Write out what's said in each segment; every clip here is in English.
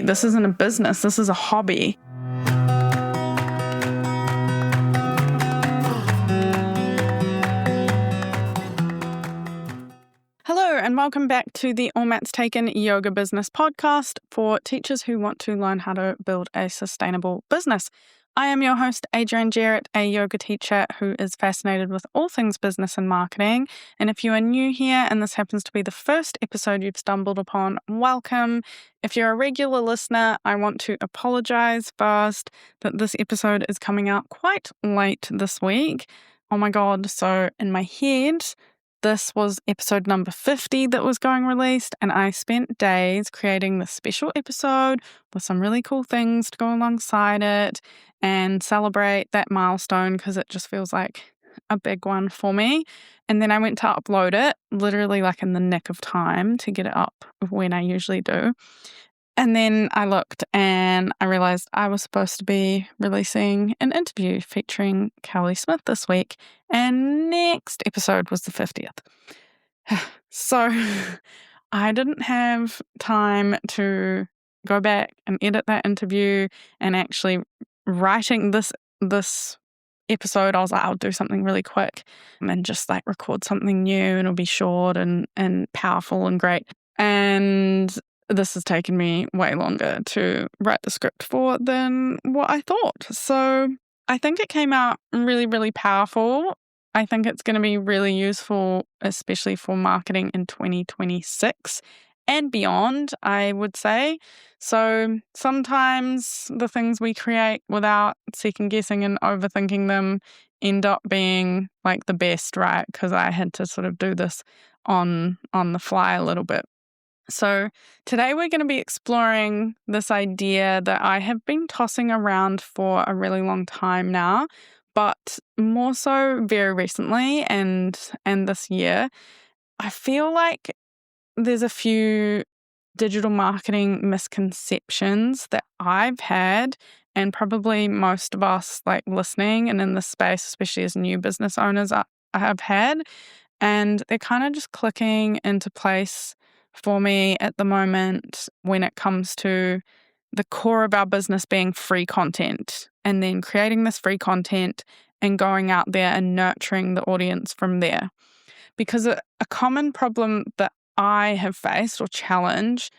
This isn't a business, this is a hobby. Hello, and welcome back to the All Mats Taken Yoga Business Podcast for teachers who want to learn how to build a sustainable business. I am your host, Adrianne Jerrett, a yoga teacher who is fascinated with all things business and marketing. And if you are new here and this happens to be the first episode you've stumbled upon, welcome. If you're a regular listener, I want to apologize first that this episode is coming out quite late this week. Oh my God, so in my head, this was episode number 50 that was going released, and I spent days creating this special episode with some really cool things to go alongside it and celebrate that milestone because it just feels like a big one for me. And then I went to upload it, literally like in the nick of time to get it up when I usually do. And then I looked and I realized I was supposed to be releasing an interview featuring Kelly Smith this week. And next episode was the 50th. So I didn't have time to go back and edit that interview and actually writing this episode. I was like, I'll do something really quick and just like record something new and it'll be short and powerful and great. And this has taken me way longer to write the script for than what I thought. So I think it came out really, really powerful. I think it's going to be really useful, especially for marketing in 2026 and beyond, I would say. So sometimes the things we create without second guessing and overthinking them end up being like the best, right? Because I had to sort of do this on the fly a little bit. So today we're going to be exploring this idea that I have been tossing around for a really long time now, but more so very recently and this year. I feel like there's a few digital marketing misconceptions that I've had, and probably most of us like listening and in this space, especially as new business owners, I have had, and they're kind of just clicking into place for me at the moment when it comes to the core of our business being free content and then creating this free content and going out there and nurturing the audience from there. Because a common problem that I have faced or challenge,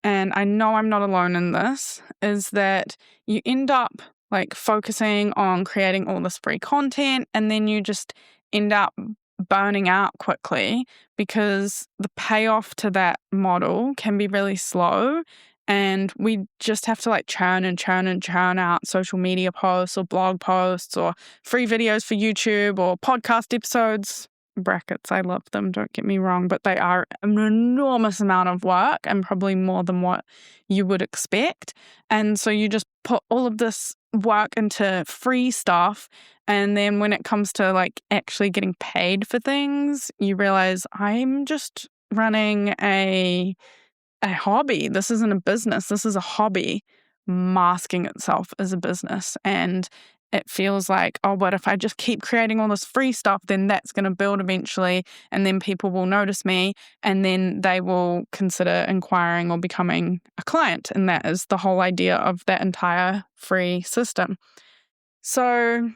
and I know I'm not alone in this, is that you end up like focusing on creating all this free content and then you just end up burning out quickly because the payoff to that model can be really slow. And we just have to like churn out social media posts or blog posts or free videos for YouTube or podcast episodes. Brackets, I love them, don't get me wrong, but they are an enormous amount of work and probably more than what you would expect. And so you just put all of this work into free stuff. And then when it comes to like actually getting paid for things, you realize I'm just running a hobby. This isn't a business. This is a hobby masking itself as a business. And it feels like, oh, but if I just keep creating all this free stuff, then that's going to build eventually. And then people will notice me and then they will consider inquiring or becoming a client. And that is the whole idea of that entire free system. So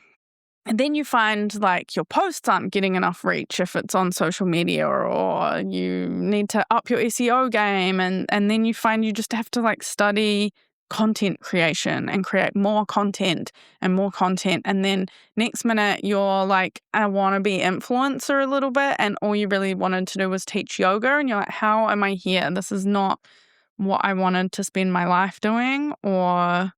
and then you find like your posts aren't getting enough reach if it's on social media, or you need to up your SEO game. And then you find you just have to like study content creation and create more content and more content. And then next minute you're like a wannabe influencer a little bit. And all you really wanted to do was teach yoga. And you're like, how am I here? This is not what I wanted to spend my life doing or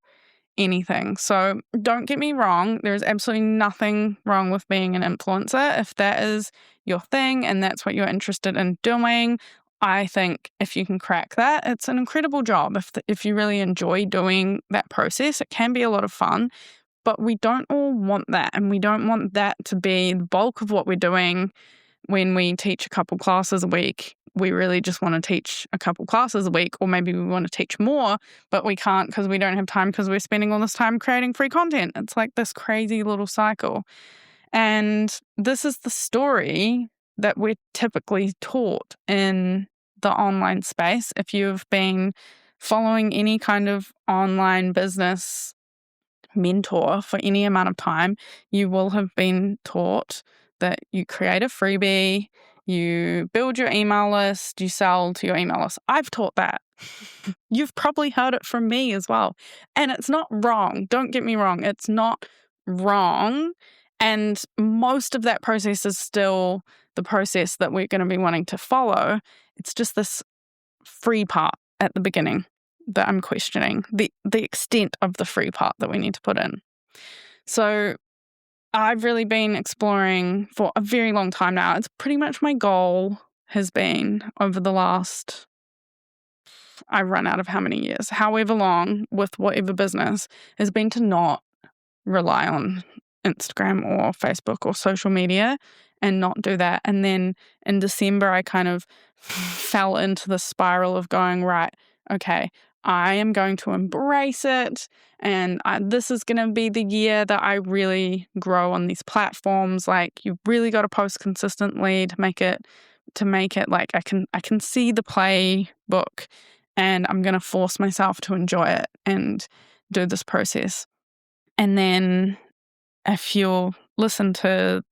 anything. So don't get me wrong. There's absolutely nothing wrong with being an influencer. If that is your thing and that's what you're interested in doing, I think if you can crack that, it's an incredible job. If you really enjoy doing that process, it can be a lot of fun, but we don't all want that. And we don't want that to be the bulk of what we're doing when we teach a couple classes a week. We really just want to teach a couple classes a week, or maybe we want to teach more, but we can't because we don't have time because we're spending all this time creating free content. It's like this crazy little cycle. And this is the story that we're typically taught in the online space. If you've been following any kind of online business mentor for any amount of time, you will have been taught that you create a freebie, you build your email list, you sell to your email list. I've taught that. You've probably heard it from me as well. And it's not wrong. Don't get me wrong. It's not wrong. And most of that process is still the process that we're going to be wanting to follow. It's just this free part at the beginning that I'm questioning, the extent of the free part that we need to put in. So I've really been exploring for a very long time now. It's pretty much my goal has been over the last, I've run out of how many years, however long with whatever business, has been to not rely on Instagram or Facebook or social media and not do that. And then in December, I kind of fell into the spiral of going, right, okay, I am going to embrace it. And this is going to be the year that I really grow on these platforms. Like, you've really got to post consistently to make it like I can see the playbook, and I'm going to force myself to enjoy it and do this process. And then if you'll listen to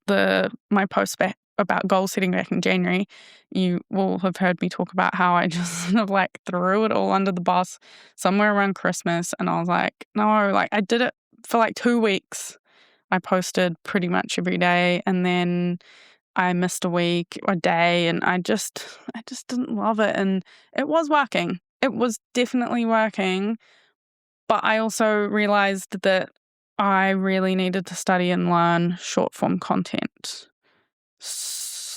my post back about goal setting back in January, you will have heard me talk about how I just sort of like threw it all under the bus somewhere around Christmas. And I was like, no, like I did it for like 2 weeks. I posted pretty much every day, and then I missed a day, and I just didn't love it. And it was working. It was definitely working. But I also realized that I really needed to study and learn short form content.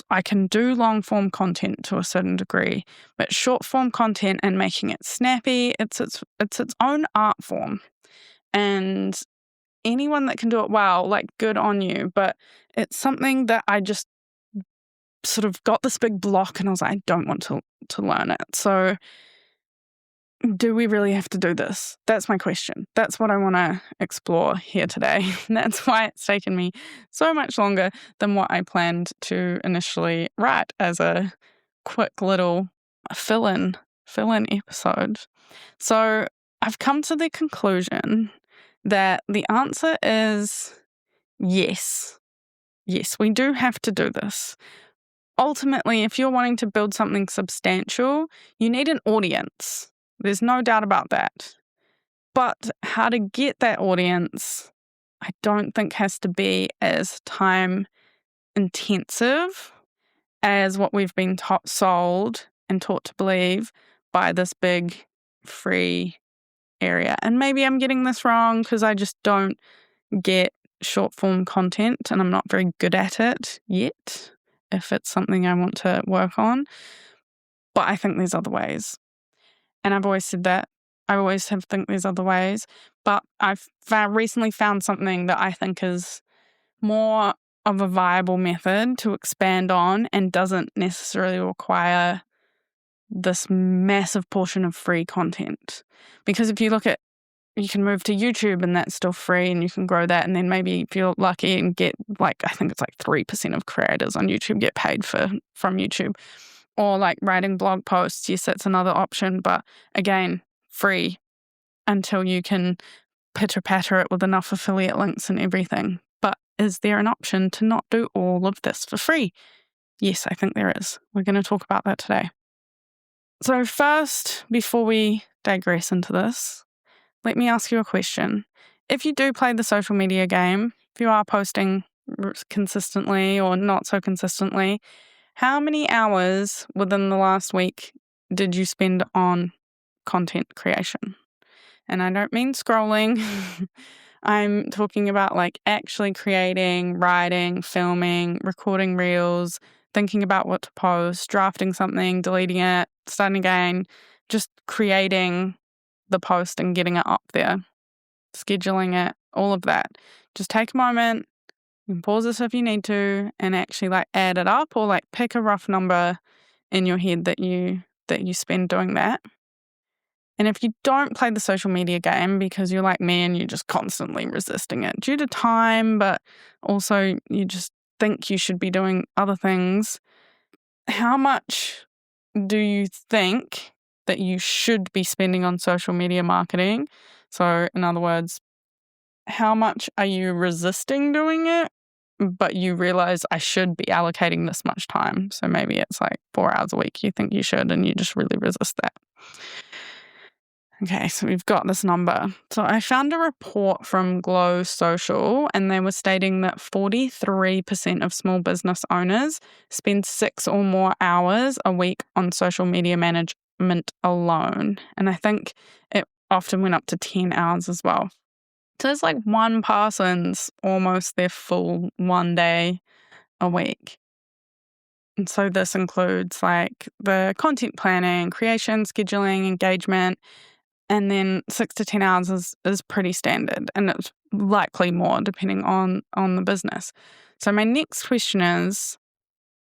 I can do long form content to a certain degree, but short form content and making it snappy, it's its own art form. And anyone that can do it well, like, good on you. But it's something that I just sort of got this big block, and I was like, I don't want to learn it. So do we really have to do this? That's my question. That's what I want to explore here today. And that's why it's taken me so much longer than what I planned to initially write as a quick little fill-in episode. So I've come to the conclusion that the answer is yes. Yes, we do have to do this. Ultimately, if you're wanting to build something substantial, you need an audience. There's no doubt about that. But how to get that audience, I don't think has to be as time intensive as what we've been sold and taught to believe by this big free area. And maybe I'm getting this wrong because I just don't get short form content and I'm not very good at it yet, if it's something I want to work on. But I think there's other ways. And I've always said that. I always have think there's other ways. But I've recently found something that I think is more of a viable method to expand on and doesn't necessarily require this massive portion of free content. Because if you look at, you can move to YouTube and that's still free and you can grow that, and then maybe if you're lucky and get, like, I think it's like 3% of creators on YouTube get paid from YouTube. Or like writing blog posts, yes, that's another option, but again, free until you can pitter-patter it with enough affiliate links and everything. But is there an option to not do all of this for free? Yes, I think there is. We're going to talk about that today. So first, before we digress into this, let me ask you a question. If you do play the social media game, if you are posting consistently or not so consistently, how many hours within the last week did you spend on content creation? And I don't mean scrolling. I'm talking about like actually creating, writing, filming, recording reels, thinking about what to post, drafting something, deleting it, starting again, just creating the post and getting it up there, scheduling it, all of that. Just take a moment. You can pause this if you need to and actually like add it up, or like pick a rough number in your head that you spend doing that. And if you don't play the social media game because you're like me and you're just constantly resisting it due to time, but also you just think you should be doing other things, how much do you think that you should be spending on social media marketing. So in other words, how much are you resisting doing it, but you realize I should be allocating this much time. So maybe it's like 4 hours a week you think you should, and you just really resist that. Okay, so we've got this number. So I found a report from Glow Social, and they were stating that 43% of small business owners spend 6 or more hours a week on social media management alone. And I think it often went up to 10 hours as well. So it's like one person's almost their full 1 day a week. And so this includes like the content planning, creation, scheduling, engagement, and then 6 to 10 hours is pretty standard, and it's likely more depending on the business. So my next question is,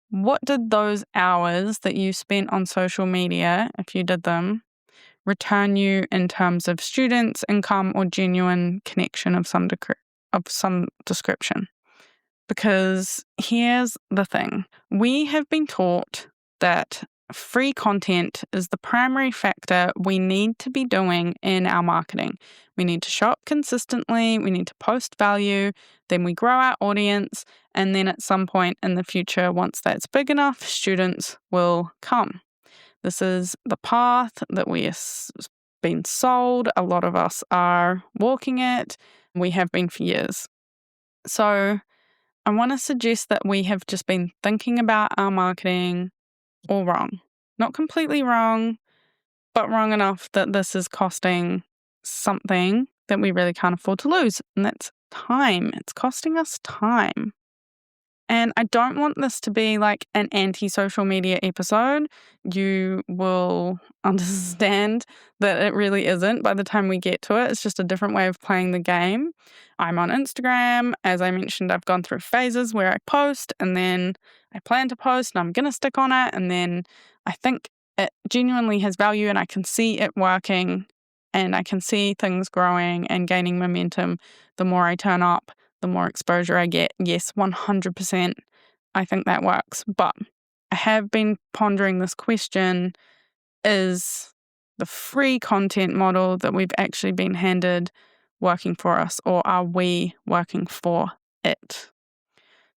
what did those hours that you spent on social media, if you did them, return you in terms of students, income, or genuine connection of some description? Because here's the thing. We have been taught that free content is the primary factor we need to be doing in our marketing. We need to show up consistently, we need to post value, then we grow our audience, and then at some point in the future, once that's big enough, students will come. This is the path that we have been sold. A lot of us are walking it. We have been for years. So I want to suggest that we have just been thinking about our marketing all wrong. Not completely wrong, but wrong enough that this is costing something that we really can't afford to lose, and that's time. It's costing us time. And I don't want this to be like an anti-social media episode. You will understand that it really isn't by the time we get to it. It's just a different way of playing the game. I'm on Instagram. As I mentioned, I've gone through phases where I post and then I plan to post and I'm going to stick on it. And then I think it genuinely has value and I can see it working and I can see things growing and gaining momentum the more I turn up, the more exposure I get. Yes, 100%, I think that works. But I have been pondering this question, is the free content model that we've actually been handed working for us, or are we working for it?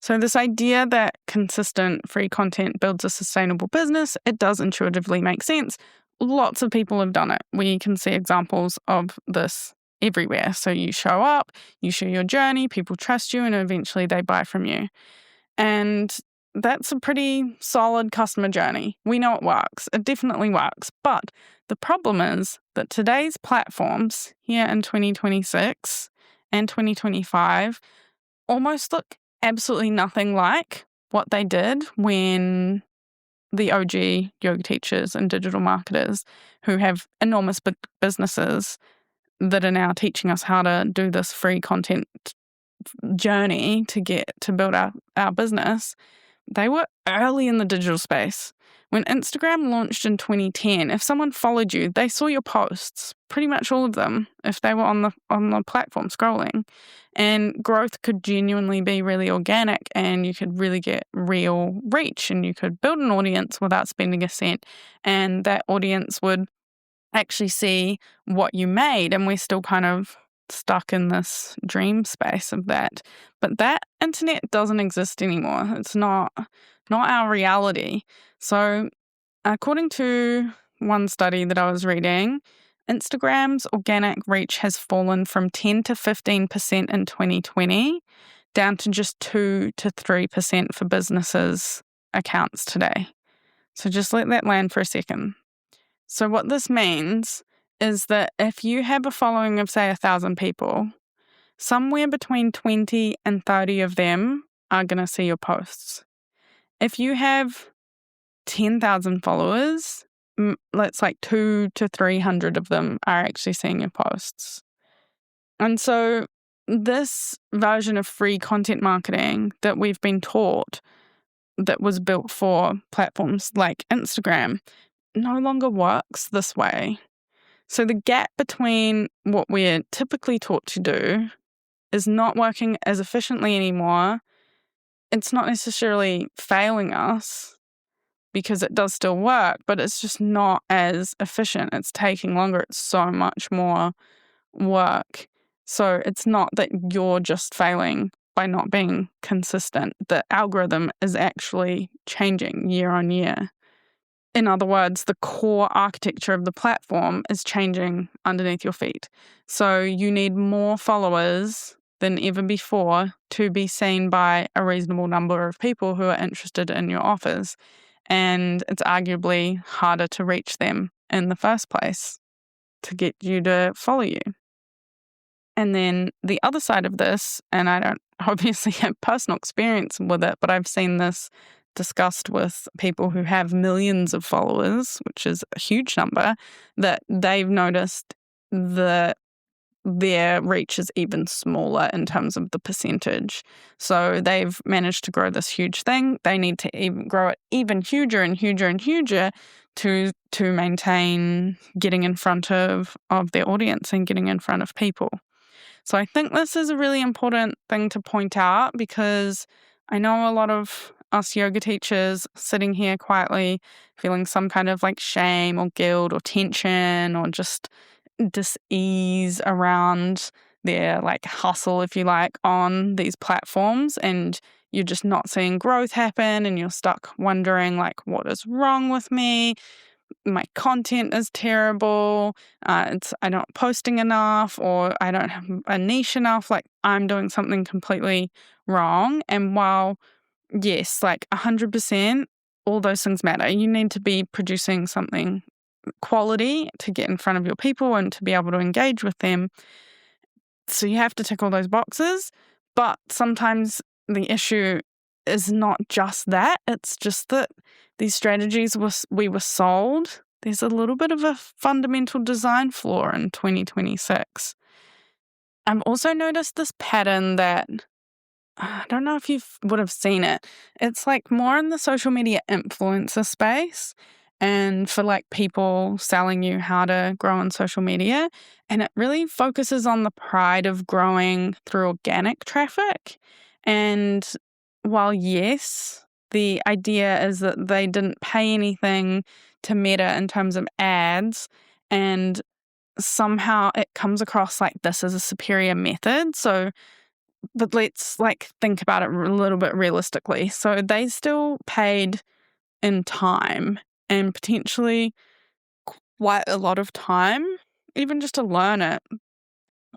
So this idea that consistent free content builds a sustainable business, it does intuitively make sense. Lots of people have done it. We can see examples of this everywhere. So you show up, you share your journey, people trust you, and eventually they buy from you. And that's a pretty solid customer journey. We know it works. It definitely works. But the problem is that today's platforms here in 2026 and 2025 almost look absolutely nothing like what they did when the OG yoga teachers and digital marketers who have enormous big businesses that are now teaching us how to do this free content journey to get to build our business, they were early in the digital space. When Instagram launched in 2010, if someone followed you, they saw your posts, pretty much all of them, if they were on the platform scrolling. And growth could genuinely be really organic and you could really get real reach and you could build an audience without spending a cent. And that audience would actually see what you made, and we're still kind of stuck in this dream space of that. But that internet doesn't exist anymore. It's not our reality. So according to one study that I was reading, Instagram's organic reach has fallen from 10 to 15% in 2020 down to just 2 to 3% for businesses' accounts today. So just let that land for a second. So what this means is that if you have a following of, say, 1,000 people, somewhere between 20 and 30 of them are going to see your posts. If you have 10,000 followers, let's like 200 to 300 of them are actually seeing your posts. And so this version of free content marketing that we've been taught that was built for platforms like Instagram no longer works this way. So the gap between what we're typically taught to do is not working as efficiently anymore. It's not necessarily failing us because it does still work, but it's just not as efficient. It's taking longer. It's so much more work. So it's not that you're just failing by not being consistent. The algorithm is actually changing year on year. In other words, the core architecture of the platform is changing underneath your feet. So you need more followers than ever before to be seen by a reasonable number of people who are interested in your offers. And it's arguably harder to reach them in the first place to get you to follow you. And then the other side of this, and I don't obviously have personal experience with it, but I've seen this discussed with people who have millions of followers, which is a huge number, that they've noticed that their reach is even smaller in terms of the percentage. So they've managed to grow this huge thing. They need to even grow it even huger and huger and huger to maintain getting in front of their audience and getting in front of people. So I think this is a really important thing to point out, because I know a lot of us yoga teachers sitting here quietly feeling some kind of like shame or guilt or tension or just dis-ease around their like hustle, if you like, on these platforms, and you're just not seeing growth happen and you're stuck wondering like, what is wrong with me? My content is terrible. I'm not posting enough, or I don't have a niche enough. Like I'm doing something completely wrong. And while yes, like 100%, all those things matter. You need to be producing something quality to get in front of your people and to be able to engage with them. So you have to tick all those boxes. But sometimes the issue is not just that. It's just that these strategies we were sold. There's a little bit of a fundamental design flaw in 2026. I've also noticed this pattern that I don't know if you would have seen it. It's like more in the social media influencer space and for like people selling you how to grow on social media. And it really focuses on the pride of growing through organic traffic. And while yes, the idea is that they didn't pay anything to Meta in terms of ads, and somehow it comes across like this is a superior method. So but let's like think about it a little bit realistically. So they still paid in time and potentially quite a lot of time, even just to learn it.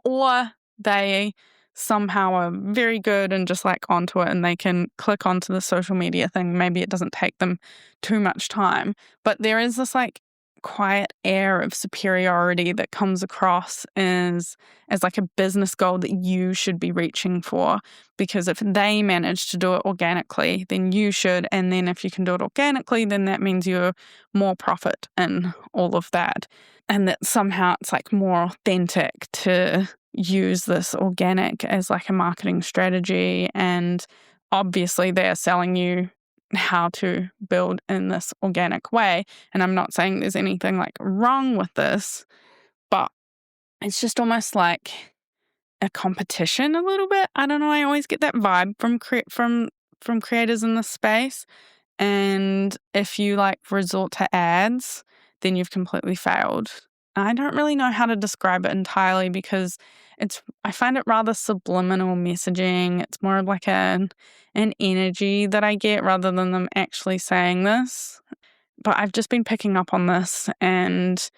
Or they somehow are very good and just like onto it and they can click onto the social media thing. Maybe it doesn't take them too much time. But there is this like quiet air of superiority that comes across as like a business goal that you should be reaching for, because if they manage to do it organically, then you should, and then if you can do it organically, then that means you're more profit and all of that, and that somehow it's like more authentic to use this organic as like a marketing strategy. And obviously they're selling you how to build in this organic way. And I'm not saying there's anything like wrong with this, but it's just almost like a competition a little bit. I don't know. I always get that vibe from creators in this space. And if you like resort to ads, then you've completely failed. I don't really know how to describe it entirely because I find it rather subliminal messaging. It's more of like an energy that I get rather than them actually saying this. But I've just been picking up on this, and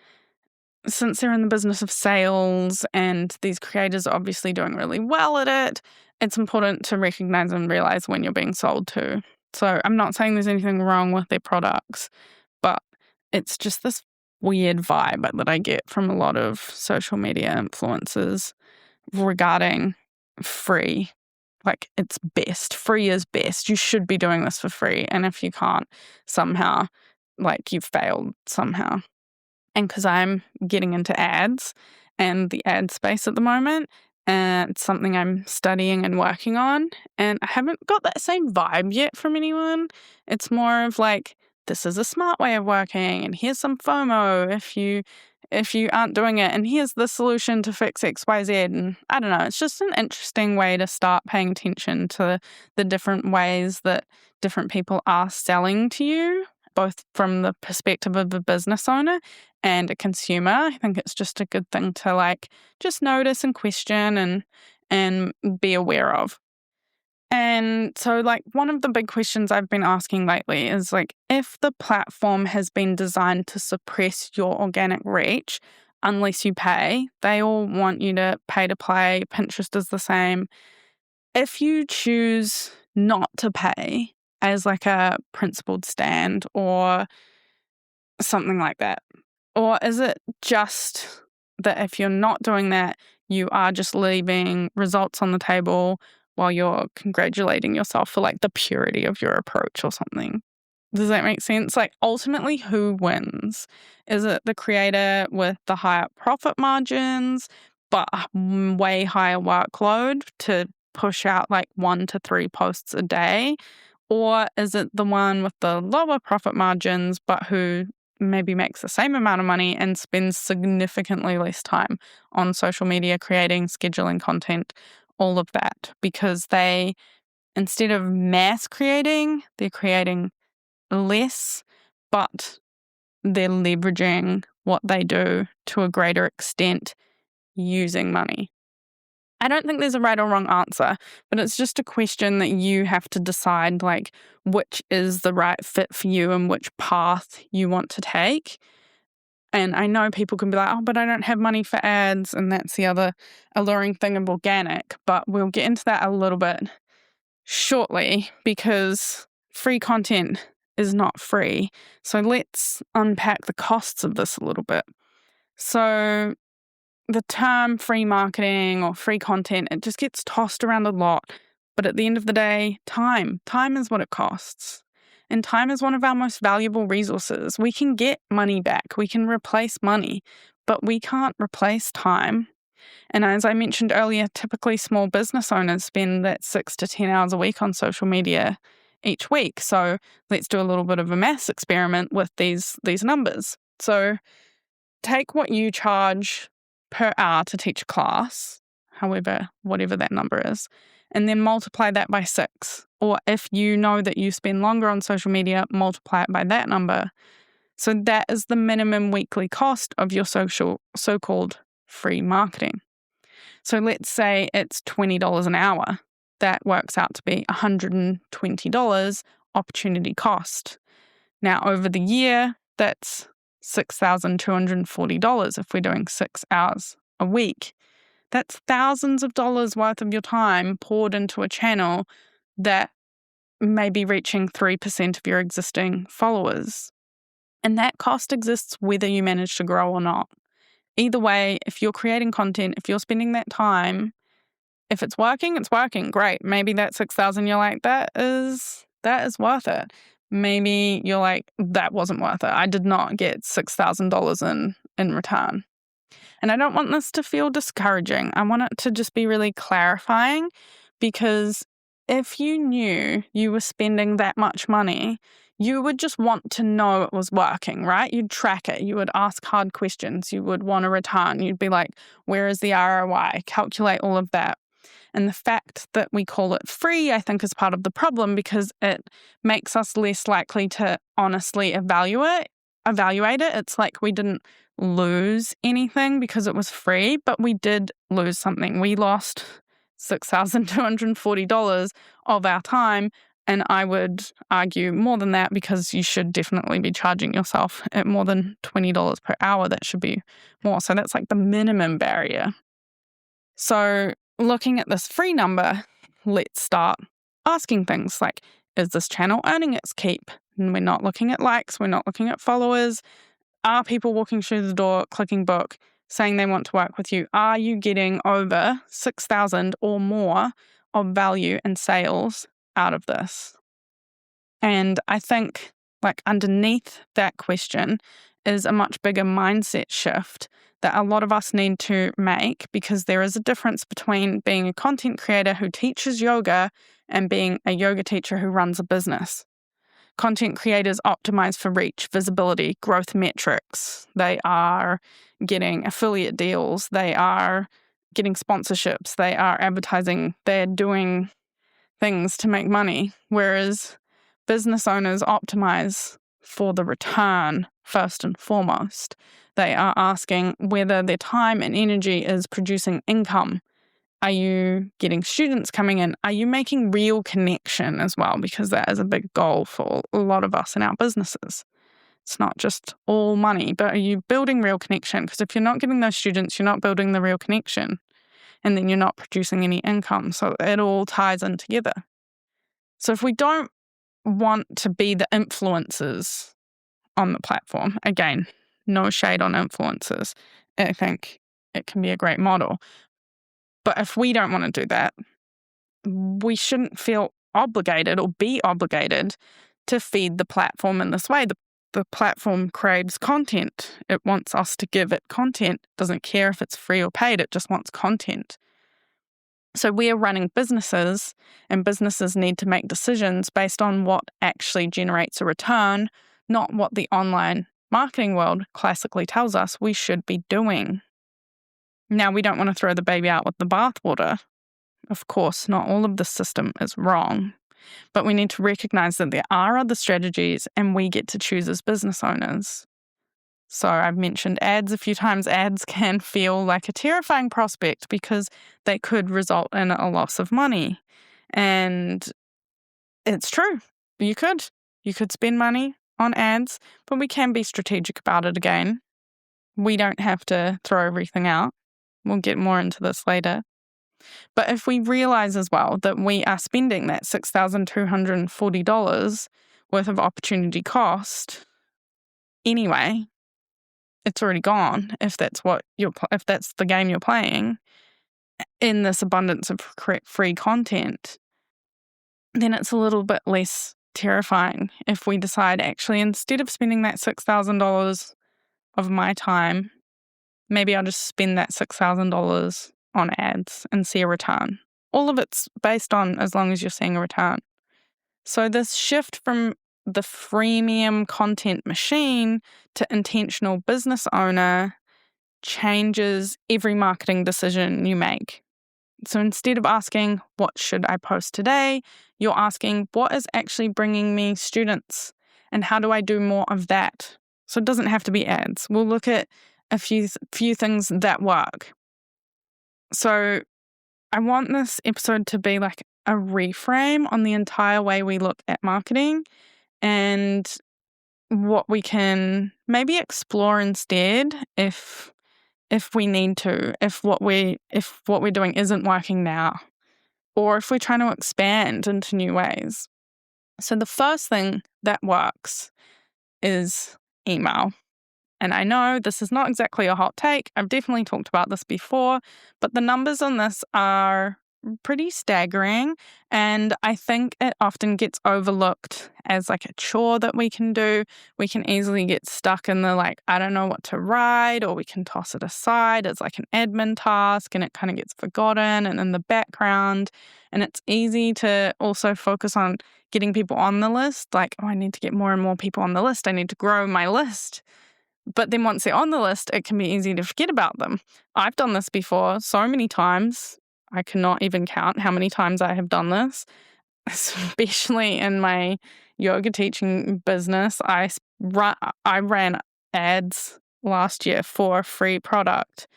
since they're in the business of sales and these creators are obviously doing really well at it, it's important to recognize and realize when you're being sold to. So I'm not saying there's anything wrong with their products, but it's just this weird vibe that I get from a lot of social media influencers regarding free. Like, it's best. Free is best. You should be doing this for free. And if you can't, somehow, like, you've failed somehow. And because I'm getting into ads and the ad space at the moment, and it's something I'm studying and working on, and I haven't got that same vibe yet from anyone. It's more of like, this is a smart way of working, and here's some FOMO if you aren't doing it, and here's the solution to fix XYZ. And I don't know, it's just an interesting way to start paying attention to the different ways that different people are selling to you. both from the perspective of a business owner and a consumer. I think it's just a good thing to just notice and question and be aware of. And so one of the big questions I've been asking lately is if the platform has been designed to suppress your organic reach unless you pay, they all want you to pay to play. Pinterest is the same. If you choose not to pay as a principled stand or something like that, or is it just that if you're not doing that, you are just leaving results on the table while you're congratulating yourself for the purity of your approach or something? Does that make sense? Ultimately, who wins? Is it the creator with the higher profit margins, but a way higher workload to push out 1 to 3 posts a day? Or is it the one with the lower profit margins, but who maybe makes the same amount of money and spends significantly less time on social media, creating, scheduling content, all of that? Because they, instead of mass creating, they're creating less, but they're leveraging what they do to a greater extent using money. I don't think there's a right or wrong answer, but it's just a question that you have to decide which is the right fit for you and which path you want to take. And I know people can be like, oh, but I don't have money for ads. And that's the other alluring thing of organic. But we'll get into that a little bit shortly because free content is not free. So let's unpack the costs of this a little bit. So the term free marketing or free content, it just gets tossed around a lot. But at the end of the day, time is what it costs. And time is one of our most valuable resources. We can get money back. We can replace money, but we can't replace time. And as I mentioned earlier, typically small business owners spend that 6 to 10 hours a week on social media each week. So let's do a little bit of a maths experiment with these numbers. So take what you charge per hour to teach a class, whatever that number is, and then multiply that by 6. Or if you know that you spend longer on social media, multiply it by that number. So that is the minimum weekly cost of your so-called free marketing. So let's say it's $20 an hour. That works out to be $120 opportunity cost. Now, over the year, that's $6,240 if we're doing 6 hours a week. That's thousands of dollars worth of your time poured into a channel that may be reaching 3% of your existing followers. And that cost exists whether you manage to grow or not. Either way, if you're creating content, if you're spending that time, if it's working, it's working. Great. Maybe that $6,000, you're like, that is worth it. Maybe you're like, that wasn't worth it. I did not get $6,000 in return. And I don't want this to feel discouraging. I want it to just be really clarifying, because if you knew you were spending that much money, you would just want to know it was working, right? You'd track it. You would ask hard questions. You would want a return. You'd be like, where is the ROI? Calculate all of that. And the fact that we call it free, I think, is part of the problem, because it makes us less likely to honestly evaluate it. It's like we didn't lose anything because it was free, but we did lose something. We lost $6,240 of our time. And I would argue more than that, because you should definitely be charging yourself at more than $20 per hour. That should be more. So that's the minimum barrier. So looking at this free number, let's start asking things like, is this channel earning its keep? And we're not looking at likes, we're not looking at followers. Are people walking through the door, clicking book, saying they want to work with you? Are you getting over 6,000 or more of value and sales out of this? And I think underneath that question is a much bigger mindset shift that a lot of us need to make, because there is a difference between being a content creator who teaches yoga and being a yoga teacher who runs a business. Content creators optimize for reach, visibility, growth metrics. They are getting affiliate deals. They are getting sponsorships. They are advertising. They're doing things to make money. Whereas business owners optimize for the return first and foremost. They are asking whether their time and energy is producing income. Are you getting students coming in? Are you making real connection as well? Because that is a big goal for a lot of us in our businesses. It's not just all money, but are you building real connection? Because if you're not getting those students, you're not building the real connection, and then you're not producing any income. So it all ties in together. So if we don't want to be the influencers on the platform, again, no shade on influencers, I think it can be a great model. But if we don't want to do that, we shouldn't feel obligated or be obligated to feed the platform in this way. The platform craves content. It wants us to give it content. It doesn't care if it's free or paid. It just wants content. So we are running businesses, and businesses need to make decisions based on what actually generates a return, not what the online marketing world classically tells us we should be doing. Now, we don't want to throw the baby out with the bathwater. Of course, not all of the system is wrong, but we need to recognize that there are other strategies and we get to choose as business owners. So I've mentioned ads a few times. Ads can feel like a terrifying prospect because they could result in a loss of money. And it's true. You could spend money on ads, but we can be strategic about it again. We don't have to throw everything out. We'll get more into this later. But if we realize as well that we are spending that $6,240 worth of opportunity cost anyway, it's already gone if that's the game you're playing in this abundance of free content, then it's a little bit less terrifying if we decide actually instead of spending that $6,000 of my time, maybe I'll just spend that $6,000 on ads and see a return. All of it's based on as long as you're seeing a return. So this shift from the freemium content machine to intentional business owner changes every marketing decision you make. So instead of asking, what should I post today? You're asking, what is actually bringing me students? And how do I do more of that? So it doesn't have to be ads. We'll look at a few things that work. So I want this episode to be like a reframe on the entire way we look at marketing and what we can maybe explore instead if we need to, if what we're doing isn't working now, or if we're trying to expand into new ways. So the first thing that works is email. And I know this is not exactly a hot take. I've definitely talked about this before, but the numbers on this are pretty staggering. And I think it often gets overlooked as like a chore that we can do. We can easily get stuck in the I don't know what to write, or we can toss it aside as like an admin task and it kind of gets forgotten and in the background. And it's easy to also focus on getting people on the list. Like, oh, I need to get more and more people on the list. I need to grow my list. But then once they're on the list, it can be easy to forget about them. I've done this before so many times. I cannot even count how many times I have done this, especially in my yoga teaching business. I ran ads last year for a free product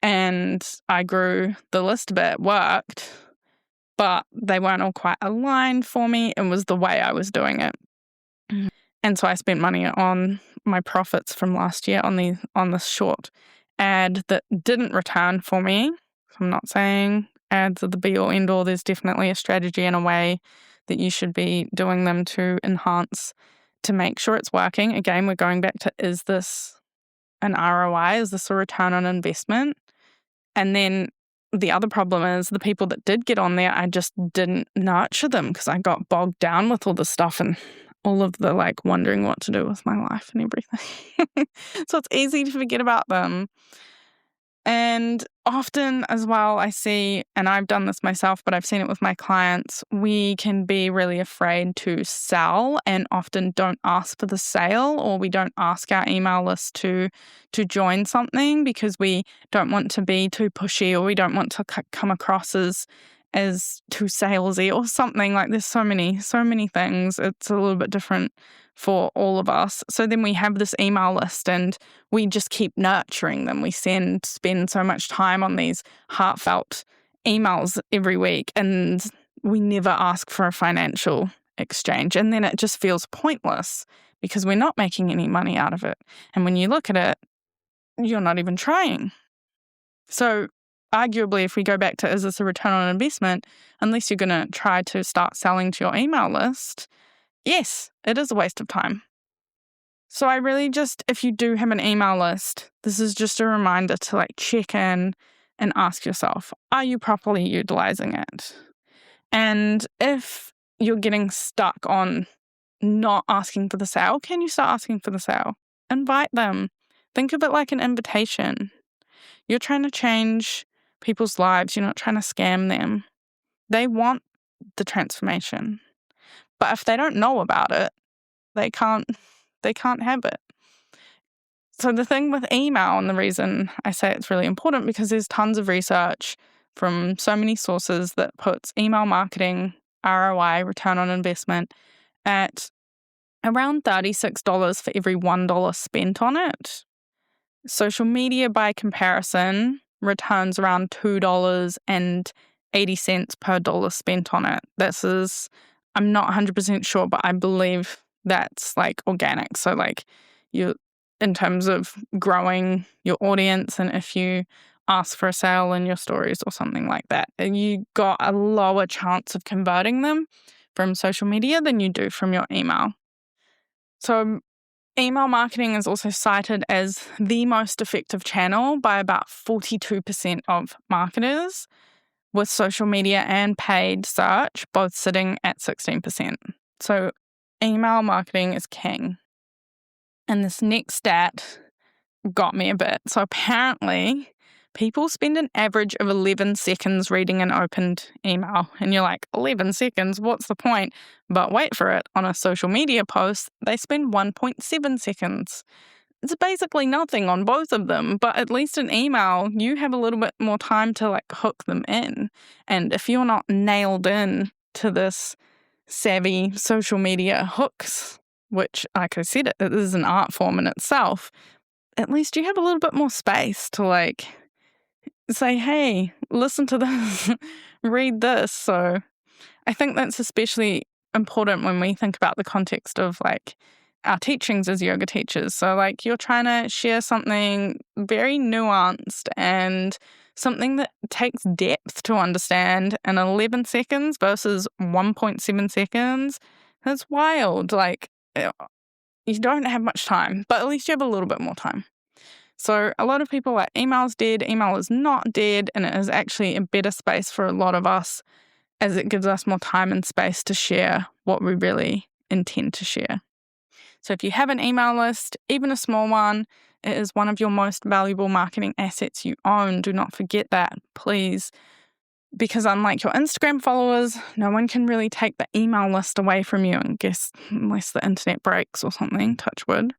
and I grew the list a bit. It worked, but they weren't all quite aligned for me. It was the way I was doing it. And so I spent money on my profits from last year on this short ad that didn't return for me. So I'm not saying ads are the be all end all. There's definitely a strategy and a way that you should be doing them to enhance, to make sure it's working. Again, we're going back to, is this an ROI? Is this a return on investment? And then the other problem is the people that did get on there, I just didn't nurture them because I got bogged down with all the stuff and all of the wondering what to do with my life and everything. So it's easy to forget about them. And often as well, I see, and I've done this myself, but I've seen it with my clients, we can be really afraid to sell and often don't ask for the sale, or we don't ask our email list to join something because we don't want to be too pushy, or we don't want to come across as as too salesy or something. Like there's so many things. It's a little bit different for all of us. So then we have this email list and we just keep nurturing them. We spend so much time on these heartfelt emails every week and we never ask for a financial exchange. And then it just feels pointless because we're not making any money out of it. And when you look at it, you're not even trying. So arguably, if we go back to, is this a return on investment? Unless you're going to try to start selling to your email list, yes, it is a waste of time. So I really just, if you do have an email list, this is just a reminder to like check in and ask yourself, are you properly utilizing it? And if you're getting stuck on not asking for the sale, can you start asking for the sale? Invite them. Think of it like an invitation. You're trying to change people's lives. You're not trying to scam them. They want the transformation. But if they don't know about it, they can't have it. So the thing with email, and the reason I say it's really important, because there's tons of research from so many sources that puts email marketing, ROI, return on investment, at around $36 for every $1 spent on it. Social media, by comparison, returns around $2.80 per dollar spent on it. This is, I'm not 100% sure, but I believe that's like organic. So like you, in terms of growing your audience, and if you ask for a sale in your stories or something like that, you got a lower chance of converting them from social media than you do from your email. So email marketing is also cited as the most effective channel by about 42% of marketers, with social media and paid search both sitting at 16%. So email marketing is king. And this next stat got me a bit. So apparently people spend an average of 11 seconds reading an opened email. And you're like, 11 seconds? What's the point? But wait for it. On a social media post, they spend 1.7 seconds. It's basically nothing on both of them. But at least in email, you have a little bit more time to like hook them in. And if you're not nailed in to this savvy social media hooks, which, like I said, it is an art form in itself, at least you have a little bit more space to like say, hey, listen to this, read this. So I think that's especially important when we think about the context of like our teachings as yoga teachers. So like you're trying to share something very nuanced and something that takes depth to understand in 11 seconds versus 1.7 seconds. That's wild. Like you don't have much time, but at least you have a little bit more time. So a lot of people are like, email's dead. Email is not dead, and it is actually a better space for a lot of us, as it gives us more time and space to share what we really intend to share. So if you have an email list, even a small one, it is one of your most valuable marketing assets you own. Do not forget that, please. Because unlike your Instagram followers, no one can really take the email list away from you, and guess unless the internet breaks or something, touch wood.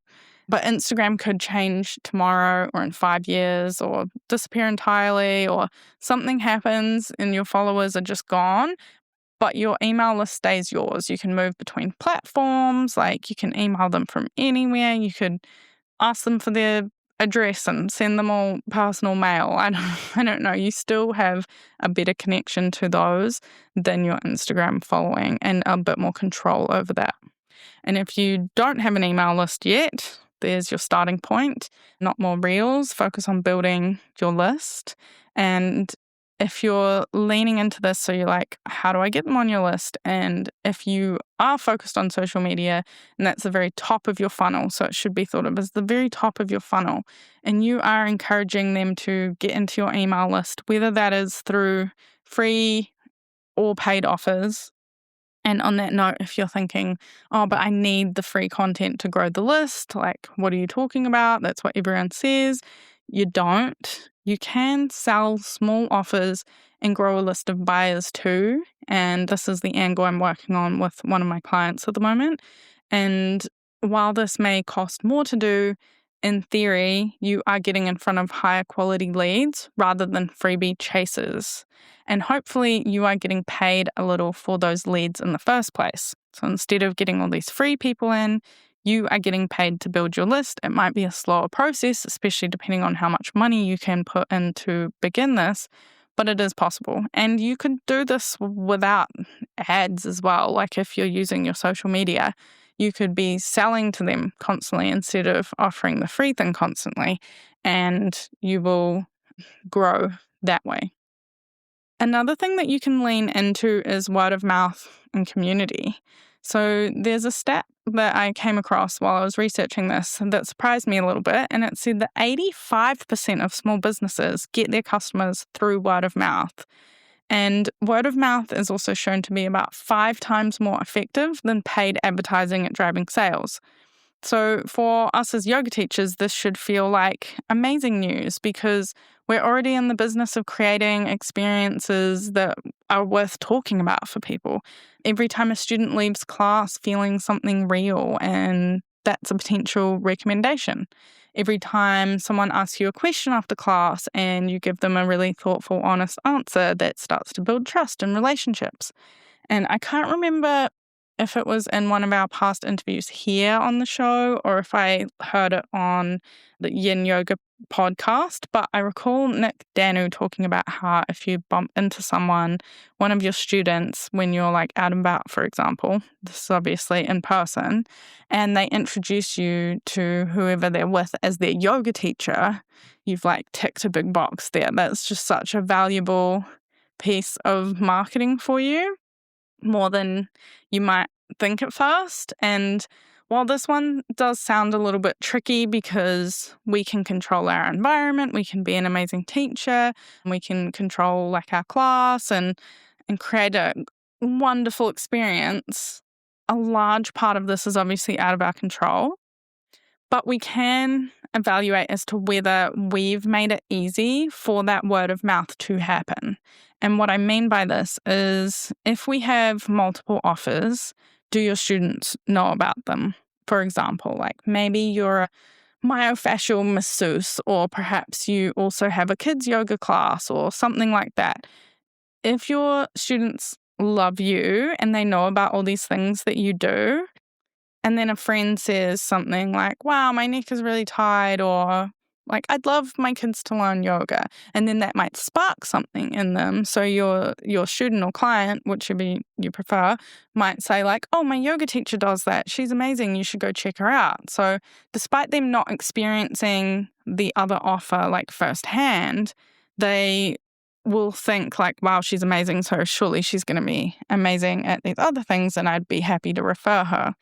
But Instagram could change tomorrow or in 5 years or disappear entirely, or something happens and your followers are just gone, but your email list stays yours. You can move between platforms, like you can email them from anywhere. You could ask them for their address and send them all personal mail. I don't know. You still have a better connection to those than your Instagram following, and a bit more control over that. And if you don't have an email list yet, there's your starting point. Not more reels. Focus on building your list. And if you're leaning into this, so you're like, how do I get them on your list? And if you are focused on social media, and that's the very top of your funnel, so it should be thought of as the very top of your funnel, and you are encouraging them to get into your email list, whether that is through free or paid offers. And on that note, if you're thinking, oh, but I need the free content to grow the list, like, what are you talking about? That's what everyone says. You don't. You can sell small offers and grow a list of buyers too. And this is the angle I'm working on with one of my clients at the moment. And while this may cost more to do, in theory, you are getting in front of higher quality leads rather than freebie chasers. And hopefully you are getting paid a little for those leads in the first place. So instead of getting all these free people in, you are getting paid to build your list. It might be a slower process, especially depending on how much money you can put in to begin this, but it is possible. And you could do this without ads as well. Like if you're using your social media, you could be selling to them constantly instead of offering the free thing constantly, and you will grow that way. Another thing that you can lean into is word of mouth and community. So there's a stat that I came across while I was researching this that surprised me a little bit, and it said that 85% of small businesses get their customers through word of mouth. And word of mouth is also shown to be about 5 times more effective than paid advertising at driving sales. So for us as yoga teachers, this should feel like amazing news because we're already in the business of creating experiences that are worth talking about for people. Every time a student leaves class feeling something real, and that's a potential recommendation. Every time someone asks you a question after class and you give them a really thoughtful, honest answer, that starts to build trust and relationships. And I can't remember if it was in one of our past interviews here on the show or if I heard it on the Yin Yoga podcast, but I recall Nick Danu talking about how if you bump into someone, one of your students, when you're like out and about, for example, this is obviously in person, and they introduce you to whoever they're with as their yoga teacher, you've like ticked a big box there. That's just such a valuable piece of marketing for you, more than you might think at first. And while this one does sound a little bit tricky because we can control our environment, we can be an amazing teacher, we can control like our class and create a wonderful experience, a large part of this is obviously out of our control. But we can evaluate as to whether we've made it easy for that word of mouth to happen. And what I mean by this is if we have multiple offers, do your students know about them? For example, like maybe you're a myofascial masseuse, or perhaps you also have a kids yoga class or something like that. If your students love you and they know about all these things that you do, and then a friend says something like, wow, my neck is really tight, or like, I'd love my kids to learn yoga. And then that might spark something in them. So your student or client, whichever you prefer, might say like, oh, my yoga teacher does that. She's amazing. You should go check her out. So despite them not experiencing the other offer like firsthand, they will think like, wow, she's amazing. So surely she's going to be amazing at these other things, and I'd be happy to refer her.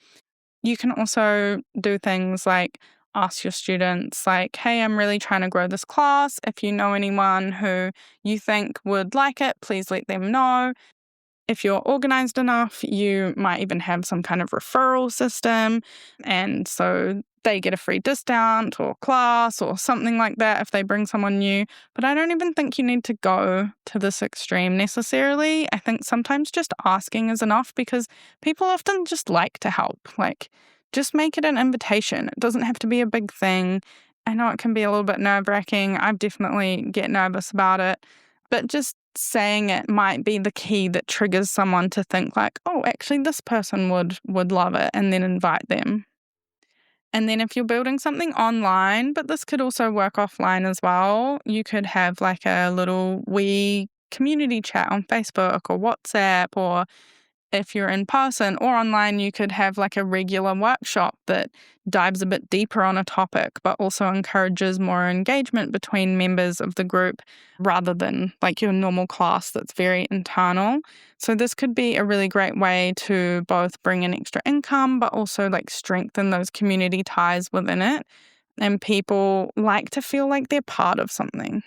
You can also do things like ask your students like, hey, I'm really trying to grow this class. If you know anyone who you think would like it, please let them know. If you're organized enough, you might even have some kind of referral system. And so they get a free discount or class or something like that if they bring someone new. But I don't even think you need to go to this extreme necessarily. I think sometimes just asking is enough because people often just like to help. Like, just make it an invitation. It doesn't have to be a big thing. I know it can be a little bit nerve-wracking. I definitely get nervous about it. But just saying it might be the key that triggers someone to think like, oh, actually this person would love it, and then invite them. And then if you're building something online, but this could also work offline as well, you could have like a little wee community chat on Facebook or WhatsApp, or if you're in person or online, you could have like a regular workshop that dives a bit deeper on a topic, but also encourages more engagement between members of the group rather than like your normal class that's very internal. So this could be a really great way to both bring in extra income, but also like strengthen those community ties within it. And people like to feel like they're part of something.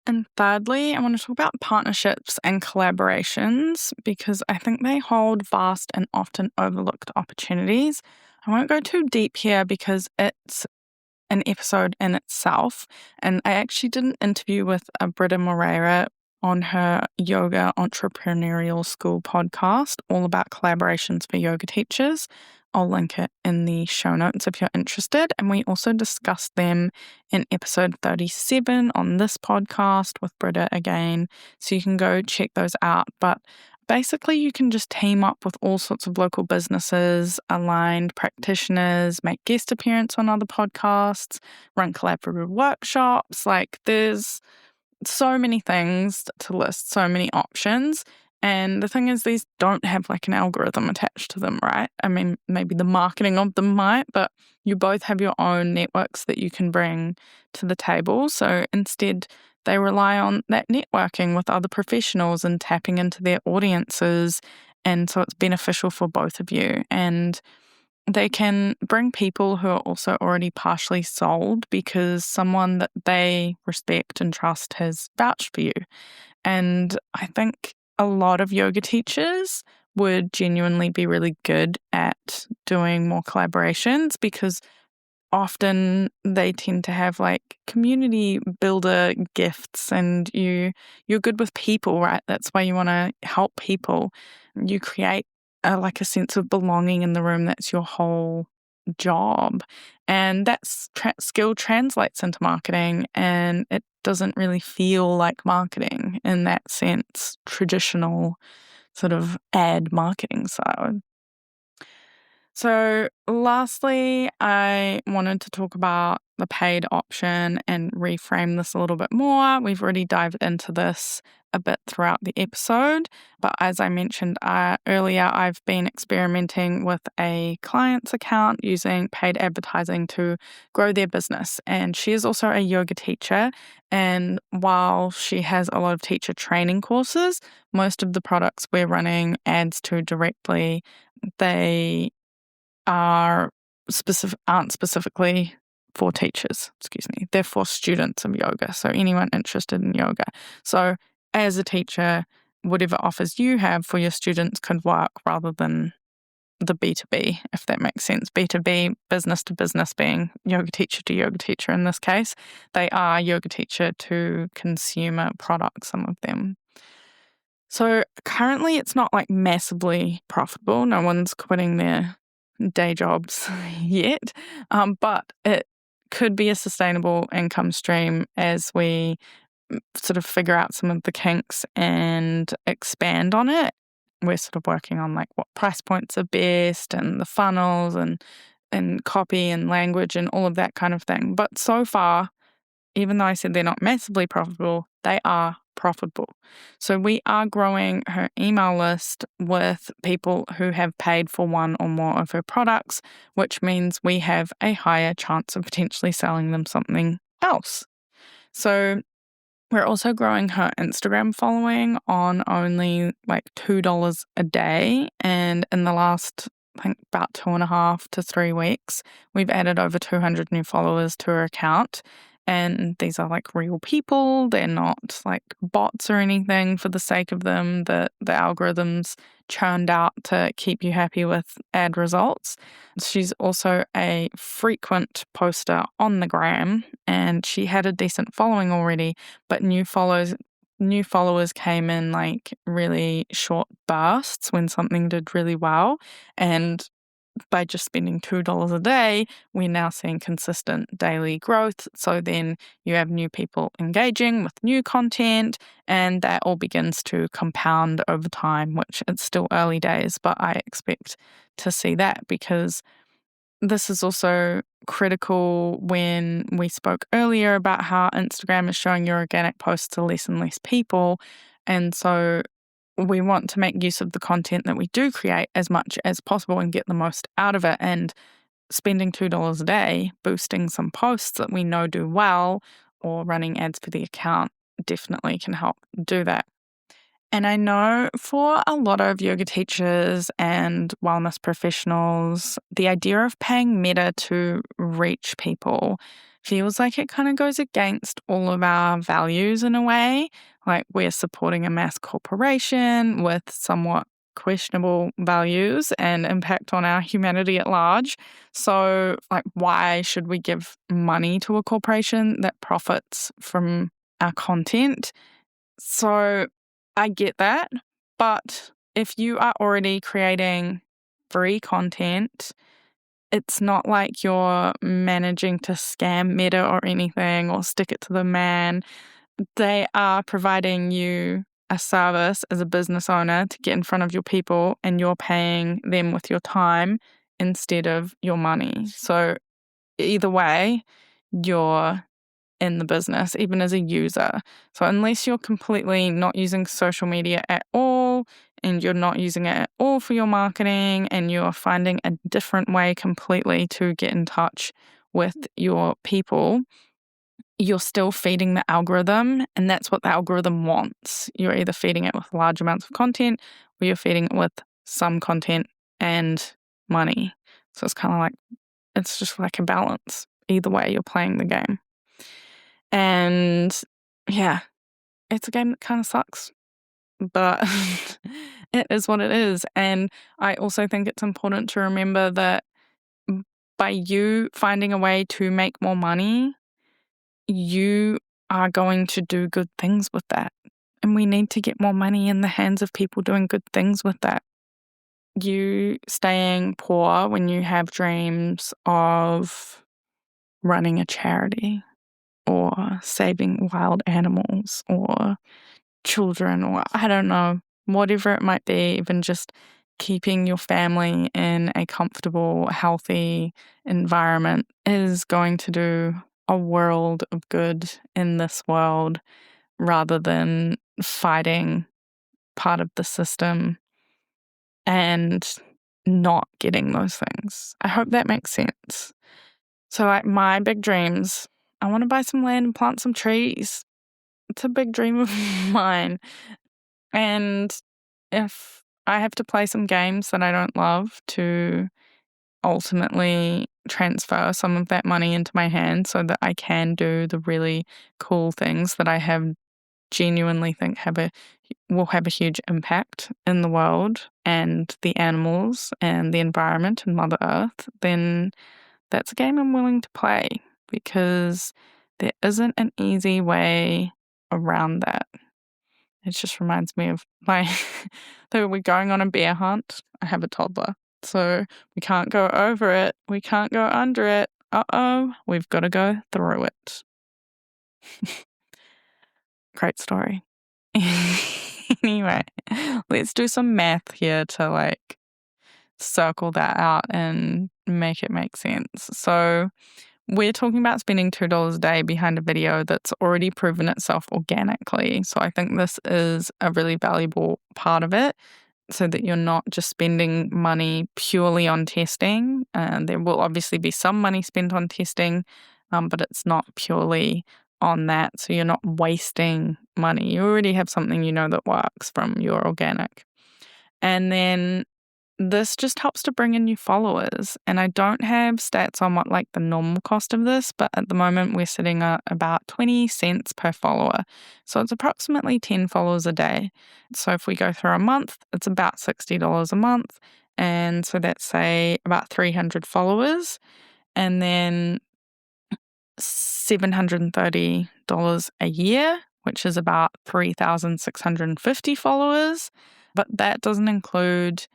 And thirdly, I want to talk about partnerships and collaborations because I think they hold vast and often overlooked opportunities. I won't go too deep here because it's an episode in itself. And I actually did an interview with Britta Moreira on her Yoga Entrepreneurial School podcast, all about collaborations for yoga teachers. I'll link it in the show notes if you're interested. And we also discussed them in episode 37 on this podcast with Britta again. So you can go check those out. But basically, you can just team up with all sorts of local businesses, aligned practitioners, make guest appearance on other podcasts, run collaborative workshops. Like, there's so many things to list, so many options. And the thing is, these don't have like an algorithm attached to them, right? I mean, maybe the marketing of them might, but you both have your own networks that you can bring to the table. So instead, they rely on that networking with other professionals and tapping into their audiences. And so it's beneficial for both of you. And they can bring people who are also already partially sold because someone that they respect and trust has vouched for you. And I think a lot of yoga teachers would genuinely be really good at doing more collaborations because often they tend to have like community builder gifts, and you're good with people, right? That's why you want to help people. You create like a sense of belonging in the room. That's your whole job, and that skill translates into marketing, and it doesn't really feel like marketing in that sense, traditional sort of ad marketing side. So lastly, I wanted to talk about the paid option and reframe this a little bit more. We've already dived into this a bit throughout the episode, but as I mentioned earlier, I've been experimenting with a client's account using paid advertising to grow their business. And she is also a yoga teacher. And while she has a lot of teacher training courses, most of the products we're running ads to directly, they aren't specifically for teachers, They're for students of yoga, so anyone interested in yoga. So as a teacher, whatever offers you have for your students could work rather than the B2B, if that makes sense. B2B, business to business, being yoga teacher to yoga teacher in this case. They are yoga teacher to consumer products, some of them. So currently it's not like massively profitable. No one's quitting their day jobs yet, but it could be a sustainable income stream as we sort of figure out some of the kinks and expand on it. We're sort of working on like what price points are best and the funnels and copy and language and all of that kind of thing. But so far, even though I said they're not massively profitable, they are profitable. So we are growing her email list with people who have paid for one or more of her products, which means we have a higher chance of potentially selling them something else. So we're also growing her Instagram following on only like $2 a day. And in the last, I think, about 2.5 to 3 weeks, we've added over 200 new followers to her account. And these are like real people. They're not like bots or anything for the sake of them. The algorithms churned out to keep you happy with ad results. She's also a frequent poster on the gram, and she had a decent following already, but new followers came in like really short bursts when something did really well. And by just spending $2 a day, we're now seeing consistent daily growth. So then you have new people engaging with new content, and that all begins to compound over time, which it's still early days, but I expect to see that because this is also critical when we spoke earlier about how Instagram is showing your organic posts to less and less people. And so we want to make use of the content that we do create as much as possible and get the most out of it. And spending $2 a day boosting some posts that we know do well or running ads for the account definitely can help do that. And I know for a lot of yoga teachers and wellness professionals, the idea of paying Meta to reach people feels like it kind of goes against all of our values in a way. Like we're supporting a mass corporation with somewhat questionable values and impact on our humanity at large. So, like, why should we give money to a corporation that profits from our content? So I get that, but if you are already creating free content. It's not like you're managing to scam Meta or anything or stick it to the man. They are providing you a service as a business owner to get in front of your people, and you're paying them with your time instead of your money. So either way, you're in the business, even as a user. So unless you're completely not using social media at all, and you're not using it at all for your marketing, and you're finding a different way completely to get in touch with your people, you're still feeding the algorithm, and that's what the algorithm wants. You're either feeding it with large amounts of content, or you're feeding it with some content and money. So it's kind of like, it's just like a balance. Either way, you're playing the game. And yeah, it's a game that kind of sucks, but it is what it is. And I also think it's important to remember that by you finding a way to make more money, you are going to do good things with that. And we need to get more money in the hands of people doing good things with that. You staying poor when you have dreams of running a charity or saving wild animals or children, or I don't know, whatever it might be, even just keeping your family in a comfortable, healthy environment is going to do a world of good in this world rather than fighting part of the system and not getting those things. I hope that makes sense. So like my big dreams, I want to buy some land and plant some trees. It's a big dream of mine. And if I have to play some games that I don't love to ultimately transfer some of that money into my hands so that I can do the really cool things that I have genuinely think will have a huge impact in the world and the animals and the environment and Mother Earth, then that's a game I'm willing to play, because there isn't an easy way around that. It just reminds me of that we're going on a bear hunt. I have a toddler, so we can't go over it. We can't go under it. We've got to go through it. Great story. Anyway, let's do some math here to circle that out and make it make sense. So we're talking about spending $2 a day behind a video that's already proven itself organically. So I think this is a really valuable part of it, so that you're not just spending money purely on testing. There will obviously be some money spent on testing, but it's not purely on that. So you're not wasting money. You already have something that works from your organic. And then this just helps to bring in new followers. And I don't have stats on what the normal cost of this, but at the moment we're sitting at about 20 cents per follower. So it's approximately 10 followers a day. So if we go through a month, it's about $60 a month. And so that's say about 300 followers. And then $730 a year, which is about 3,650 followers. But that doesn't include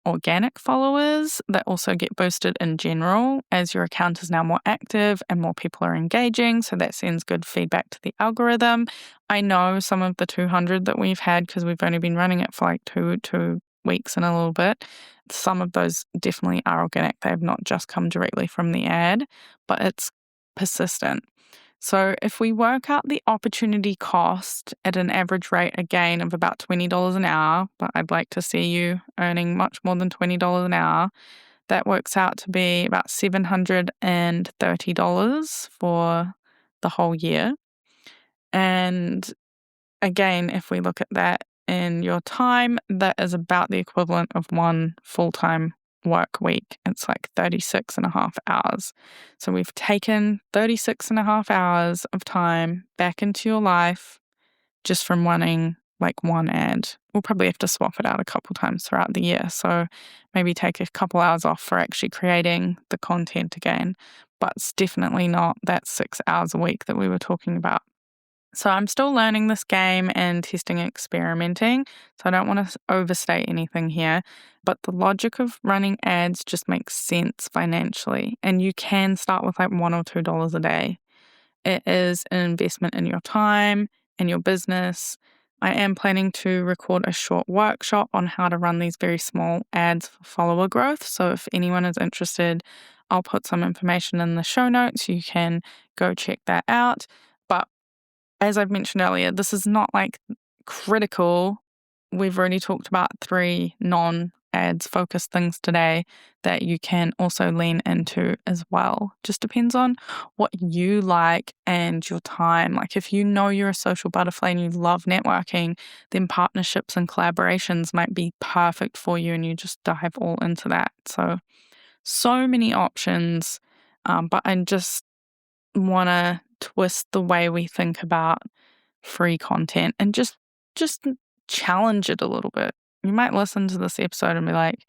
organic followers that also get boosted in general as your account is now more active and more people are engaging. So that sends good feedback to the algorithm. I know some of the 200 that we've had, because we've only been running it for two weeks and a little bit, some of those definitely are organic. They have not just come directly from the ad, but it's persistent. So if we work out the opportunity cost at an average rate, again, of about $20 an hour, but I'd like to see you earning much more than $20 an hour, that works out to be about $730 for the whole year. And again, if we look at that in your time, that is about the equivalent of one full-time work week. It's 36 and a half hours. So we've taken 36 and a half hours of time back into your life just from running one ad. We'll probably have to swap it out a couple times throughout the year. So maybe take a couple hours off for actually creating the content again. But it's definitely not that 6 hours a week that we were talking about. So I'm still learning this game and testing and experimenting. So I don't want to overstate anything here. But the logic of running ads just makes sense financially. And you can start with like $1 or $2 a day. It is an investment in your time and your business. I am planning to record a short workshop on how to run these very small ads for follower growth. So if anyone is interested, I'll put some information in the show notes. You can go check that out. But as I've mentioned earlier, this is not like critical. We've already talked about 3 non-ads focused things today that you can also lean into as well. Just depends on what you like and your time. Like if you know you're a social butterfly and you love networking, then partnerships and collaborations might be perfect for you and you just dive all into that. So many options, but I just want to twist the way we think about free content and just challenge it a little bit. You might listen to this episode and be like,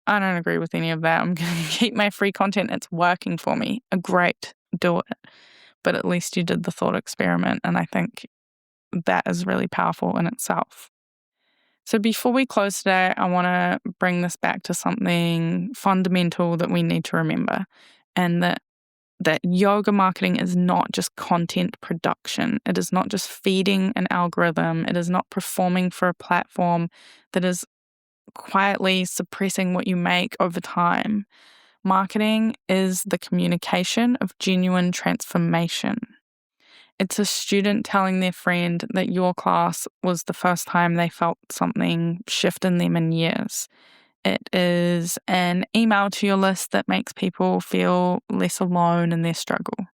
I don't agree with any of that. I'm going to keep my free content. It's working for me. Great, do it. But at least you did the thought experiment. And I think that is really powerful in itself. So before we close today, I want to bring this back to something fundamental that we need to remember. And that yoga marketing is not just content production. It is not just feeding an algorithm. It is not performing for a platform that is quietly suppressing what you make over time. Marketing is the communication of genuine transformation. It's a student telling their friend that your class was the first time they felt something shift in them in years. It is an email to your list that makes people feel less alone in their struggle.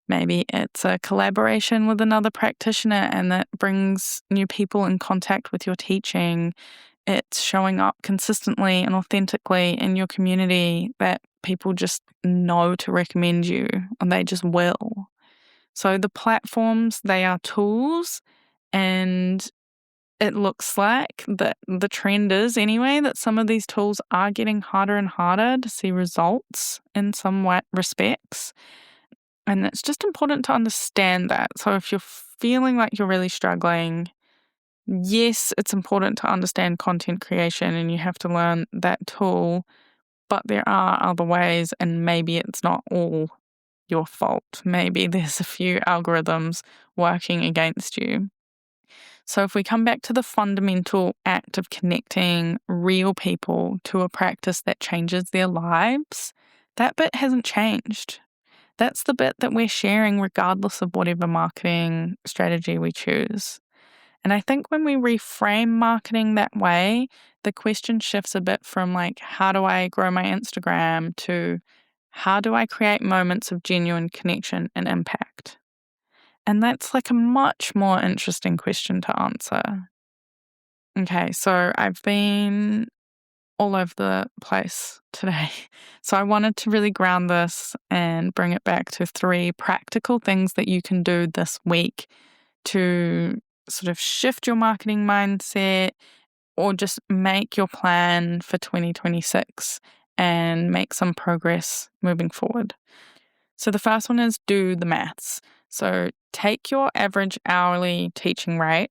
Maybe it's a collaboration with another practitioner and that brings new people in contact with your teaching. It's showing up consistently and authentically in your community that people just know to recommend you, and they just will. So the platforms, they are tools, and it looks like that the trend is anyway that some of these tools are getting harder and harder to see results in some respects. And it's just important to understand that. So if you're feeling like you're really struggling, yes, it's important to understand content creation and you have to learn that tool, but there are other ways and maybe it's not all your fault. Maybe there's a few algorithms working against you. So if we come back to the fundamental act of connecting real people to a practice that changes their lives, that bit hasn't changed. That's the bit that we're sharing regardless of whatever marketing strategy we choose. And I think when we reframe marketing that way, the question shifts a bit from like, how do I grow my Instagram to how do I create moments of genuine connection and impact? And that's like a much more interesting question to answer. Okay, so I've been all over the place today. So I wanted to really ground this and bring it back to 3 practical things that you can do this week to sort of shift your marketing mindset or just make your plan for 2026 and make some progress moving forward. So the first one is do the maths. So take your average hourly teaching rate.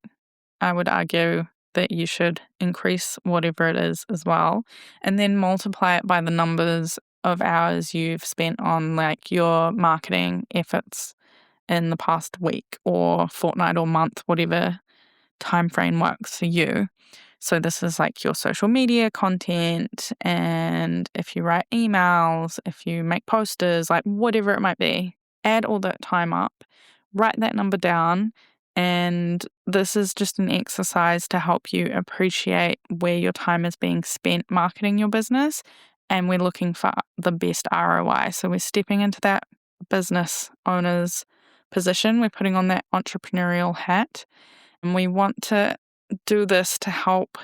I would argue that you should increase whatever it is as well, and then multiply it by the numbers of hours you've spent on like your marketing efforts in the past week or fortnight or month, whatever time frame works for you. So this is like your social media content, and if you write emails, if you make posters, like whatever it might be, add all that time up, write that number down. And this is just an exercise to help you appreciate where your time is being spent marketing your business. And we're looking for the best ROI. So we're stepping into that business owner's position. We're putting on that entrepreneurial hat. And we want to do this to help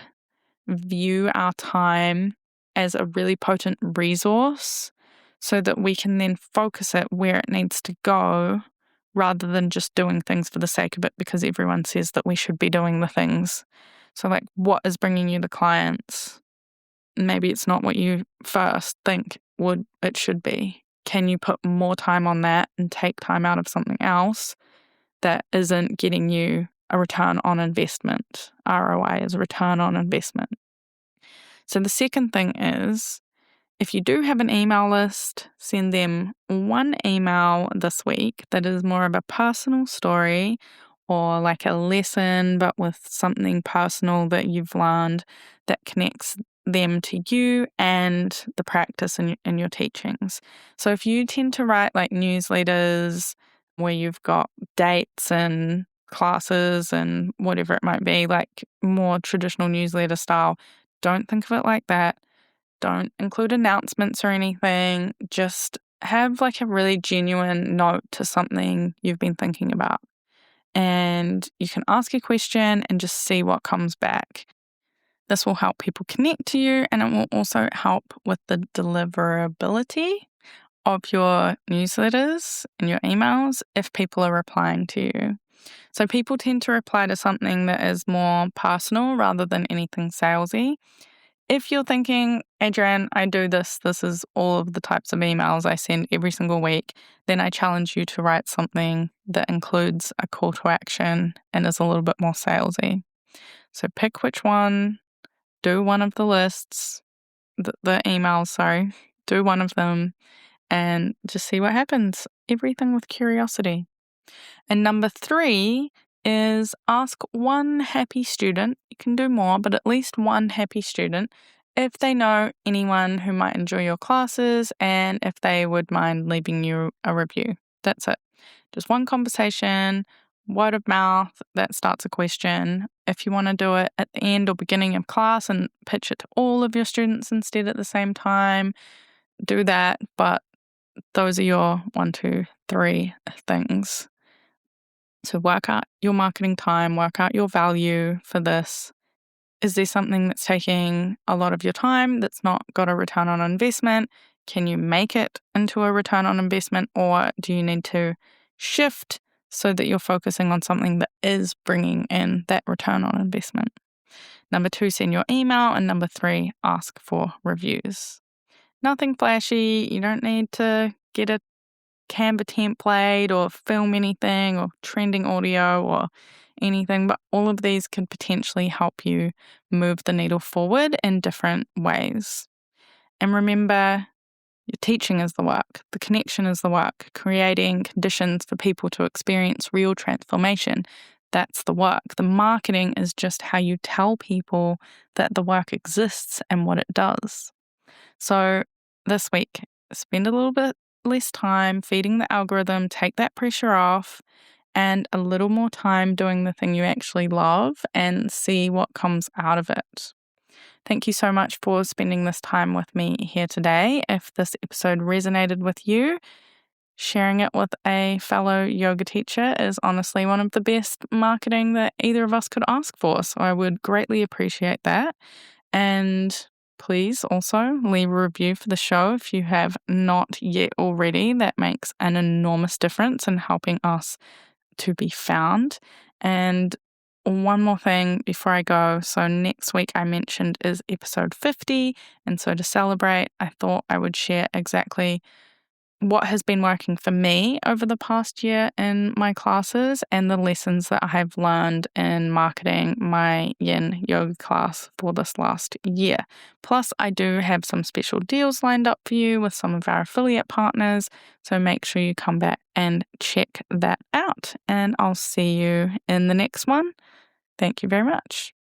view our time as a really potent resource so that we can then focus it where it needs to go rather than just doing things for the sake of it because everyone says that we should be doing the things. So like, what is bringing you the clients? Maybe it's not what you first think it should be. Can you put more time on that and take time out of something else that isn't getting you a return on investment. ROI is return on investment. So the second thing is, if you do have an email list, send them one email this week that is more of a personal story or like a lesson, but with something personal that you've learned that connects them to you and the practice in your teachings. So if you tend to write like newsletters where you've got dates and classes and whatever it might be, like more traditional newsletter style, don't think of it like that. Don't include announcements or anything. Just have like a really genuine note to something you've been thinking about. And you can ask a question and just see what comes back. This will help people connect to you, and it will also help with the deliverability of your newsletters and your emails if people are replying to you. So people tend to reply to something that is more personal rather than anything salesy. If you're thinking, Adrianne, I do this is all of the types of emails I send every single week, then I challenge you to write something that includes a call to action and is a little bit more salesy. So pick which one, do one of the lists, the emails, do one of them and just see what happens. Everything with curiosity. And number 3 is ask one happy student. You can do more, but at least one happy student if they know anyone who might enjoy your classes and if they would mind leaving you a review. That's it. Just one conversation, word of mouth that starts a question. If you want to do it at the end or beginning of class and pitch it to all of your students instead at the same time, do that. But those are your 1, 2, 3 things. So work out your marketing time, work out your value for this. Is there something that's taking a lot of your time that's not got a return on investment? Can you make it into a return on investment, or do you need to shift so that you're focusing on something that is bringing in that return on investment? Number 2, send your email. And number 3, ask for reviews. Nothing flashy. You don't need to get a Canva template or film anything or trending audio or anything, but all of these could potentially help you move the needle forward in different ways. And remember, your teaching is the work, the connection is the work, creating conditions for people to experience real transformation. That's the work. The marketing is just how you tell people that the work exists and what it does. So this week, spend a little bit less time feeding the algorithm, take that pressure off, and a little more time doing the thing you actually love and see what comes out of it. Thank you so much for spending this time with me here today. If this episode resonated with you, sharing it with a fellow yoga teacher is honestly one of the best marketing that either of us could ask for. So I would greatly appreciate that. And please also leave a review for the show if you have not yet already. That makes an enormous difference in helping us to be found. And one more thing before I go. So next week I mentioned is episode 50. And so to celebrate, I thought I would share exactly what has been working for me over the past year in my classes and the lessons that I have learned in marketing my yin yoga class for this last year. Plus, I do have some special deals lined up for you with some of our affiliate partners, so make sure you come back and check that out. And I'll see you in the next one. Thank you very much.